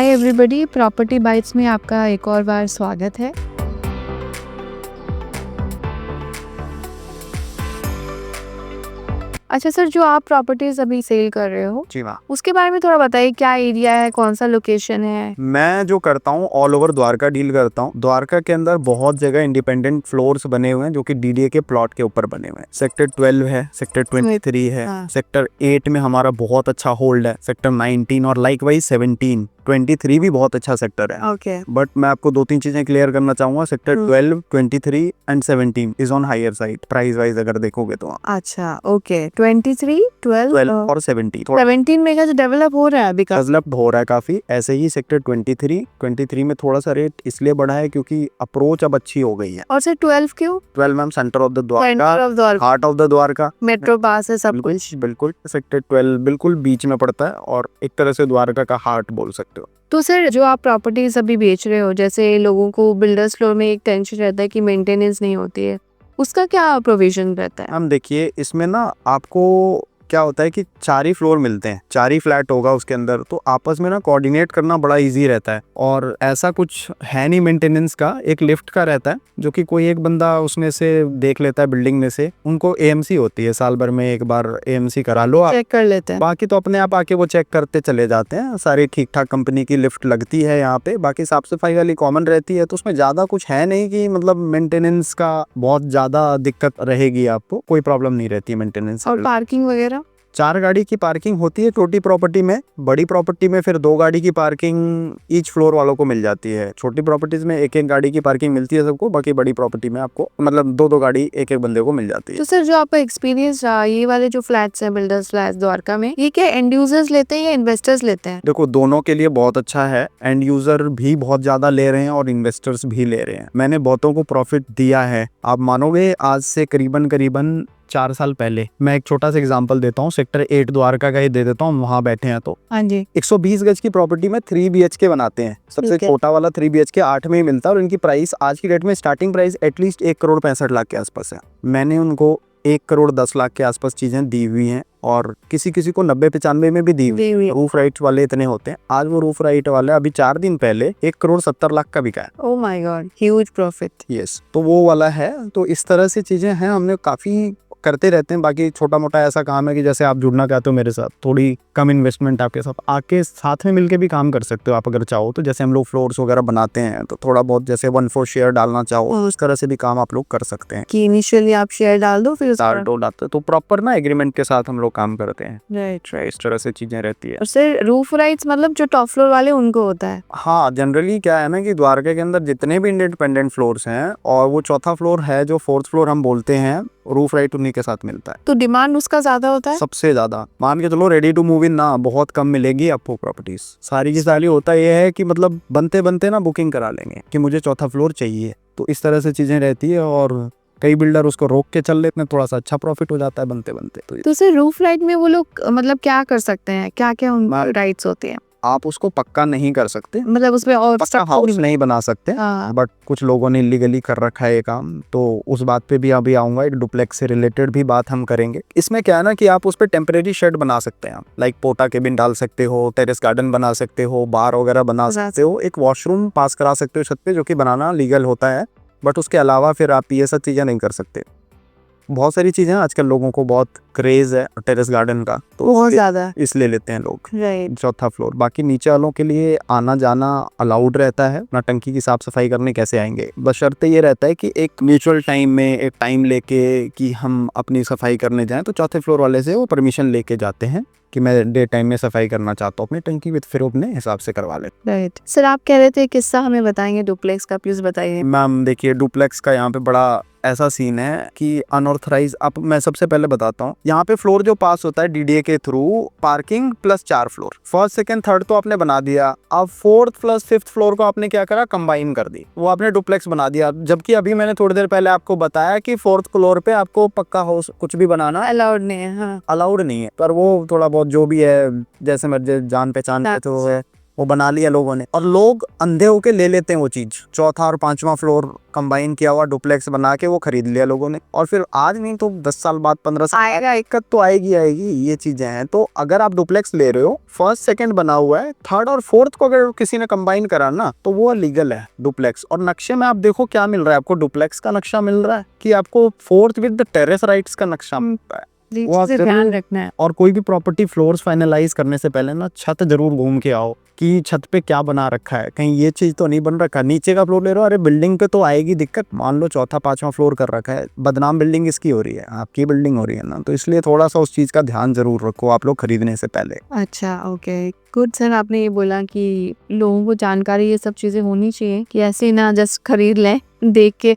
Hi everybody, property bytes में आपका एक और बार स्वागत है। अच्छा सर, जो आप प्रॉपर्टीज अभी सेल कर रहे हो जी मैम, उसके बारे में थोड़ा बताइए। क्या एरिया है, कौन सा लोकेशन है? मैं जो करता हूँ ऑल ओवर द्वारका डील करता हूँ। द्वारका के अंदर बहुत जगह इंडिपेंडेंट फ्लोर्स बने हुए हैं जो कि डीडीए के प्लॉट के ऊपर बने हुए हैं। सेक्टर 12 है, सेक्टर 23 है, हाँ। सेक्टर 8 में हमारा बहुत अच्छा होल्ड है, सेक्टर 19 और लाइक वाइज 17, 23 भी बहुत अच्छा सेक्टर है। ओके। बट मैं आपको दो तीन चीजें क्लियर करना चाहूंगा। Sector 12, 23 and 17 is on higher side price wise अगर देखोगे तो। अच्छा, ओके। 23, 12 12 और 17 17 में क्या डेवलप हो रहा है अभी का? डेवलप्ड हो रहा है काफी। ऐसे ही सेक्टर 23 में थोड़ा सा रेट इसलिए बढ़ा है क्योंकि अप्रोच अब अच्छी हो गई है। और सर 12 क्यों? 12 ma'am centre of the centre Dwarka, of Dwarka, heart of the Dwarka, metro पास है, सब बिल्कुल कुछ। बिल्कुल। सेक्टर 12 बिल्कुल बीच में पड़ता है और एक तरह से द्वारका का हार्ट बोल सकते हो। तो सर, जो आप प्रॉपर्टीज अभी बेच रहे हो, जैसे लोगों को बिल्डर्स फ्लोर में एक टेंशन रहता है कि मेंटेनेंस नहीं होती है, उसका क्या प्रोविजन रहता है? हम देखिए इसमें ना आपको क्या होता है कि 4 ही फ्लोर मिलते हैं, 4 ही फ्लैट होगा उसके अंदर, तो आपस में ना कोऑर्डिनेट करना बड़ा इजी रहता है। और ऐसा कुछ है नहीं मेंटेनेंस का। एक लिफ्ट का रहता है जो कि कोई एक बंदा उसमें से देख लेता है बिल्डिंग में से। उनको एएमसी होती है, साल भर में एक बार एएमसी करा लो आप, चेक कर लेते हैं। बाकी तो अपने आप आके वो चेक करते चले जाते हैं। सारी ठीक ठाक कंपनी की लिफ्ट लगती है यहाँ पे, बाकी साफ सफाई वाली कॉमन रहती है। तो उसमें ज्यादा कुछ है नहीं कि मतलब मेंटेनेंस का बहुत ज्यादा दिक्कत रहेगी, आपको कोई प्रॉब्लम नहीं रहती है मेंटेनेंस। और पार्किंग वगैरह? 4 गाड़ी की पार्किंग होती है छोटी प्रॉपर्टी में। बड़ी प्रॉपर्टी में फिर 2 गाड़ी की पार्किंग ईच फ्लोर वालों को मिल जाती है। छोटी प्रॉपर्टीज में एक एक गाड़ी की पार्किंग मिलती है सबको, बाकी बड़ी प्रॉपर्टी में आपको मतलब 2 गाड़ी एक एक बंदे को मिल जाती है। तो सर, जो आपका एक्सपीरियंस रहा, ये वाले जो फ्लैट्स हैं, बिल्डर्स फ्लैट्स द्वारका में, ये क्या एंड यूजर्स लेते हैं या इन्वेस्टर्स लेते हैं? देखो दोनों के लिए बहुत अच्छा है। एंड यूजर भी बहुत ज्यादा ले रहे हैं और इन्वेस्टर्स भी ले रहे हैं। मैंने बहुतों को प्रॉफिट दिया है। आप मानोगे आज से करीबन 4 साल पहले, मैं एक छोटा सा एग्जांपल देता हूँ, सेक्टर 8 द्वारका का ही दे देता हूँ, वहां बैठे हैं तो हाँ जी। 120 गज की प्रॉपर्टी में 3 BHK बनाते हैं। सबसे छोटा वाला 3 BHK 8 में ही मिलता है और इनकी प्राइस आज की डेट में स्टार्टिंग प्राइस एटलीस्ट 1,65,00,000 के आसपास है। मैंने उनको 1,10,00,000 के आसपास चीजें दी हुई हैं और किसी किसी को 90-95 में भी दी हुई। रूफ राइट वाले इतने होते हैं। आज वो रूफ राइट वाले अभी 4 दिन पहले 1,70,00,000 का बिका है। Oh my God, huge profit. Yes, तो वो वाला है। तो इस तरह से चीजें हैं, हमने काफी करते रहते हैं। बाकी छोटा मोटा ऐसा काम है कि जैसे आप जुड़ना चाहते हो मेरे साथ, थोड़ी कम इन्वेस्टमेंट आपके साथ आके साथ में मिलके भी काम कर सकते हो आप अगर चाहो तो। जैसे हम लोग फ्लोर्स वगैरह बनाते हैं तो थोड़ा बहुत जैसे 1/4 शेयर डालना चाहो उस तरह से भी काम आप लोग कर सकते हैं कि इनिशियली आप शेयर डाल दो, फिर डाल डालते तो प्रॉपर ना एग्रीमेंट के साथ हम लोग काम करते हैं। राइट। इस तरह से चीजें रहती है। और सर, रूफ राइट्स मतलब जो टॉप फ्लोर वाले उनको होता है? हाँ, जनरली क्या है ना कि द्वारका के अंदर जितने भी इंडिपेंडेंट फ्लोर्स हैं और वो चौथा फ्लोर है जो 4th फ्लोर हम बोलते हैं, रूफ राइट उन्हीं के साथ मिलता है। तो डिमांड उसका ज्यादा होता है? सबसे ज्यादा मान के चलो, रेडी टू मूव इन ना बहुत कम मिलेगी आपको प्रॉपर्टीज। सारी की सारी होता ये है कि मतलब बनते बनते ना बुकिंग करा लेंगे कि मुझे चौथा फ्लोर चाहिए। तो इस तरह से चीजें रहती है और कई बिल्डर उसको रोक के चल लेते हैं, थोड़ा सा अच्छा प्रॉफिट हो जाता है बनते बनते। तो सर, रूफ राइट में वो लोग मतलब क्या कर सकते हैं, क्या क्या राइट्स होते हैं? आप उसको पक्का नहीं कर सकते, मतलब उसमें और पक्का हाउस नहीं बना सकते। हाँ। बट कुछ लोगों ने इलीगली कर रखा है ये काम, तो उस बात पे भी अभी आऊंगा। एक डुप्लेक्स से रिलेटेड भी बात हम करेंगे। इसमें क्या है ना कि आप उस पे टेम्परेरी शेड बना सकते हैं, लाइक पोटा केबिन डाल सकते हो, टेरेस गार्डन बना सकते हो, बार वगैरह बना सकते हो, एक वॉशरूम पास करा सकते हो छत पे, जो कि बनाना लीगल होता है। बट उसके अलावा फिर आप ये सब चीजें नहीं कर सकते। बहुत सारी चीजें आजकल लोगों को बहुत क्रेज है टेरेस गार्डन का, तो बहुत ज्यादा इसलिए लेते हैं लोग राइट। चौथा फ्लोर। बाकी नीचे वालों के लिए आना जाना अलाउड रहता है। अपना टंकी की साफ सफाई करने कैसे आएंगे, बशर्ते ये रहता है कि एक म्यूचुअल टाइम में एक टाइम लेके कि हम अपनी सफाई करने जाएं, तो चौथे फ्लोर वाले से वो परमिशन लेके जाते हैं कि मैं डे टाइम में सफाई करना चाहता हूँ अपनी टंकी में, फिर अपने हिसाब से करवा ले। राइट। सर, आप कह रहे थे किस्सा हमें बताएंगे डुप्लेक्स का, प्लीज बताइए। मैम देखिए, डुप्लेक्स का यहाँ पे बड़ा ऐसा सीन है कि अनऑथराइज, अब मैं सबसे पहले बताता हूँ, यहाँ पे फ्लोर जो पास होता है डीडीए के through, parking plus 4 floor, first second third तो आपने बना दिया। अब 4th प्लस 5th फ्लोर को आपने क्या करा, कंबाइन कर दी, वो आपने डुप्लेक्स बना दिया। जबकि अभी मैंने थोड़ी देर पहले आपको बताया कि 4th फ्लोर पे आपको पक्का हाउस कुछ भी बनाना अलाउड नहीं है। हाँ। अलाउड नहीं है, पर वो थोड़ा बहुत जो भी है जैसे मर्जी जान पहचान तो है वो बना लिया लोगों ने, और लोग अंधे होके ले लेते हैं वो चीज। चौथा और पांचवा फ्लोर कंबाइन किया हुआ डुप्लेक्स बना के वो खरीद लिया लोगों ने, और फिर आज नहीं तो 10 साल बाद 15 साल आएगा, दिक्कत तो आएगी आएगी। ये चीजें हैं। तो अगर आप डुप्लेक्स ले रहे हो, फर्स्ट सेकंड बना हुआ है, थर्ड और फोर्थ को अगर किसी ने कंबाइन करा ना तो वो लीगल है डुप्लेक्स। और नक्शे में आप देखो क्या मिल रहा है आपको, डुप्लेक्स का नक्शा मिल रहा है कि आपको fourth with the terrace rights का नक्शा मिल रहा है। ये वो आप चीजें ध्यान जरूर- रखना है। और कोई भी प्रॉपर्टी फ्लोर्स फाइनलाइज करने से पहले ना छत जरूर घूम के आओ कि छत पे क्या बना रखा है, कहीं ये चीज तो नहीं बन रखा। नीचे का फ्लोर ले रहे हो, अरे बिल्डिंग पे तो आएगी दिक्कत। मान लो चौथा पांचवा फ्लोर कर रखा है, बदनाम बिल्डिंग इसकी हो रही है, आपकी बिल्डिंग हो रही है ना। तो इसलिए थोड़ा सा उस चीज का ध्यान जरूर रखो आप लोग खरीदने से पहले। अच्छा, ओके, गुड सर। आपने ये बोला कि लोगों को जानकारी ये सब चीजें होनी चाहिए कि ऐसे ना जस्ट खरीद लें देख के